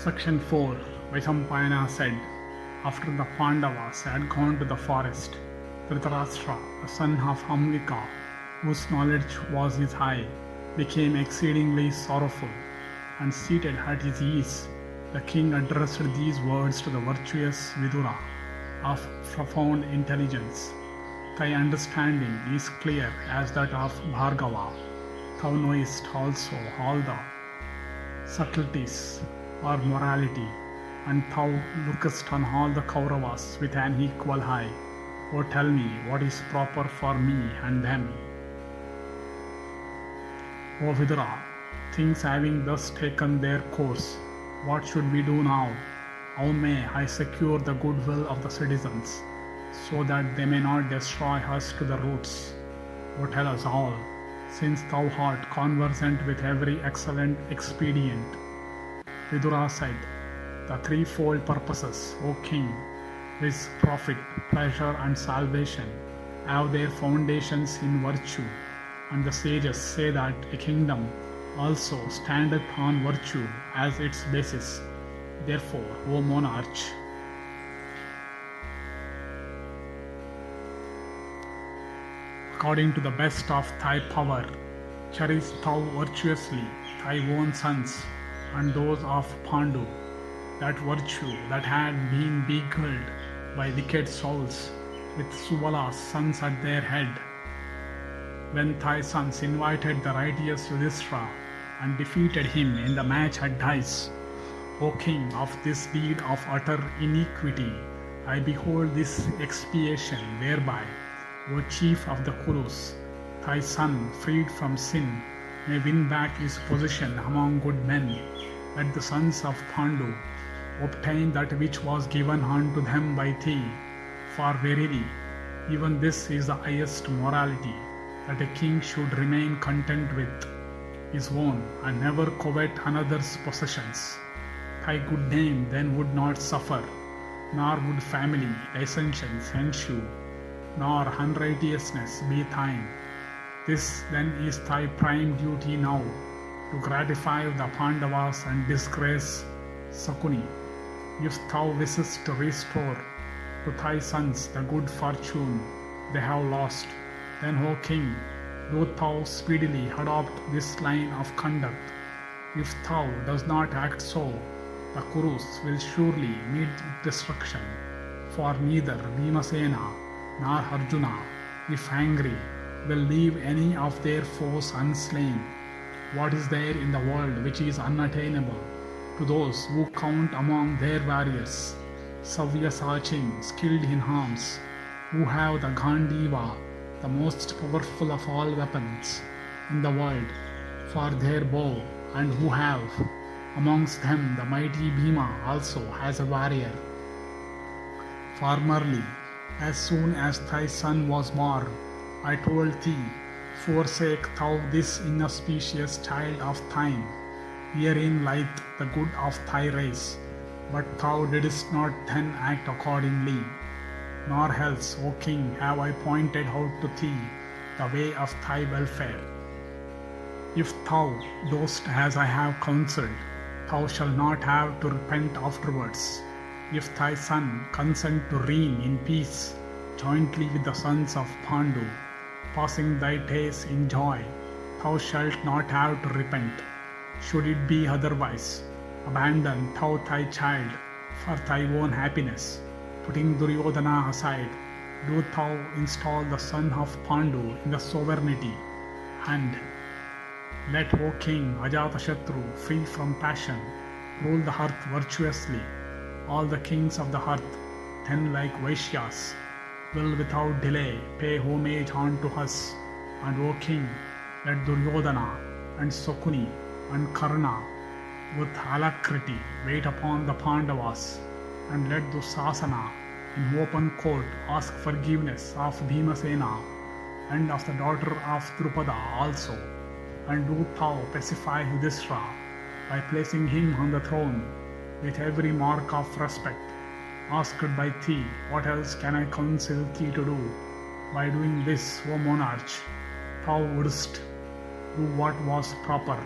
Section 4. Vaishampayana said, after the Pandavas had gone to the forest, Dhritarashtra, the son of Amlika, whose knowledge was his high, became exceedingly sorrowful, and seated at his ease, the king addressed these words to the virtuous Vidura, of profound intelligence. Thy understanding is clear as that of Bhargava. Thou knowest also all the subtleties or morality, and thou lookest on all the Kauravas with an equal eye. O tell me what is proper for me and them. O Vidura, things having thus taken their course, what should we do now? How may I secure the goodwill of the citizens, so that they may not destroy us to the roots? O tell us all, since thou art conversant with every excellent expedient. Vidura said, the threefold purposes, O king, viz. Profit, pleasure, and salvation, have their foundations in virtue, and the sages say that a kingdom also standeth on virtue as its basis. Therefore, O monarch, according to the best of thy power, cherish thou virtuously thy own sons and those of Pandu, that virtue that had been beguiled by wicked souls, with Subala's sons at their head. When thy sons invited the righteous Yudhishthira and defeated him in the match at dice, O king, of this deed of utter iniquity, I behold this expiation whereby, O chief of the Kurus, thy son, freed from sin, may win back his position among good men. Let the sons of Pandu obtain that which was given unto them by thee. For verily, even this is the highest morality, that a king should remain content with his own and never covet another's possessions. Thy good name then would not suffer, nor would family dissensions ensue, nor unrighteousness be thine. This then is thy prime duty now, to gratify the Pandavas and disgrace Sakuni. If thou wishest to restore to thy sons the good fortune they have lost, then, O king, do thou speedily adopt this line of conduct. If thou dost not act so, the Kurus will surely meet destruction, for neither Bhimasena nor Arjuna, if angry, will leave any of their foes unslain. What is there in the world which is unattainable to those who count among their warriors, Savyasachin, skilled in arms, who have the Gandiva, the most powerful of all weapons in the world, for their bow, and who have amongst them the mighty Bhima also as a warrior. Formerly, as soon as thy son was born, I told thee, forsake thou this inauspicious child of thine. Herein lieth the good of thy race, but thou didst not then act accordingly. Nor else, O king, have I pointed out to thee the way of thy welfare. If thou dost as I have counselled, thou shalt not have to repent afterwards. If thy son consent to reign in peace, jointly with the sons of Pandu, passing thy days in joy, thou shalt not have to repent. Should it be otherwise, abandon thou thy child for thy own happiness. Putting Duryodhana aside, do thou install the son of Pandu in the sovereignty, and let, O king, Ajatashatru, free from passion, rule the earth virtuously. All the kings of the earth, then like Vaishyas, will without delay pay homage unto us. And, O king, let Duryodhana and Sakuni and Karna with alacrity wait upon the Pandavas, and let Dusasana in open court ask forgiveness of Bhimasena and of the daughter of Drupada also, and do thou pacify Yudhishthira by placing him on the throne with every mark of respect. Asked by thee, what else can I counsel thee to do? By doing this, O monarch, thou wouldst do what was proper.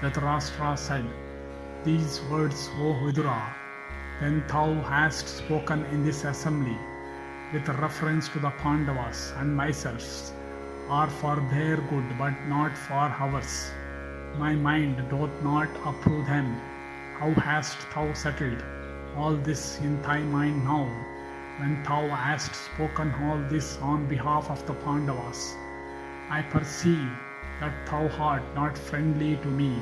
Dhritarashtra said, these words, O Vidura, then thou hast spoken in this assembly, with reference to the Pandavas and myself, are for their good, but not for ours. My mind doth not approve them. How hast thou settled all this in thy mind now, when thou hast spoken all this on behalf of the Pandavas? I perceive that thou art not friendly to me.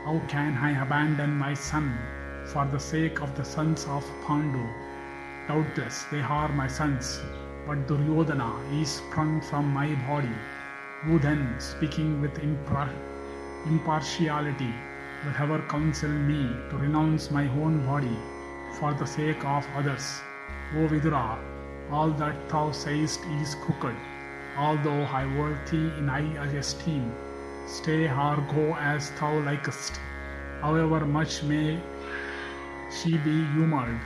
How can I abandon my son for the sake of the sons of Pandu? Doubtless they are my sons, but Duryodhana is sprung from my body, who then, speaking with impartiality, will ever counsel me to renounce my own body for the sake of others. O Vidura, all that thou sayest is crooked, although I hold thee in high esteem. Stay or go as thou likest. However much may she be humoured,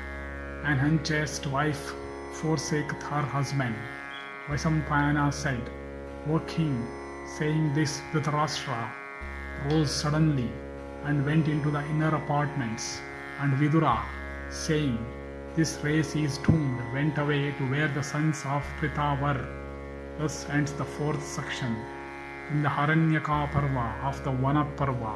an unchaste wife forsaketh her husband. Vaisampayana said, O king, saying this, Dhritarashtra rose suddenly and went into the inner apartments, and Vidura, saying, This race is doomed, went away to where the sons of Pritha were. Thus ends the fourth section in the Haranyaka Parva of the Vana Parva.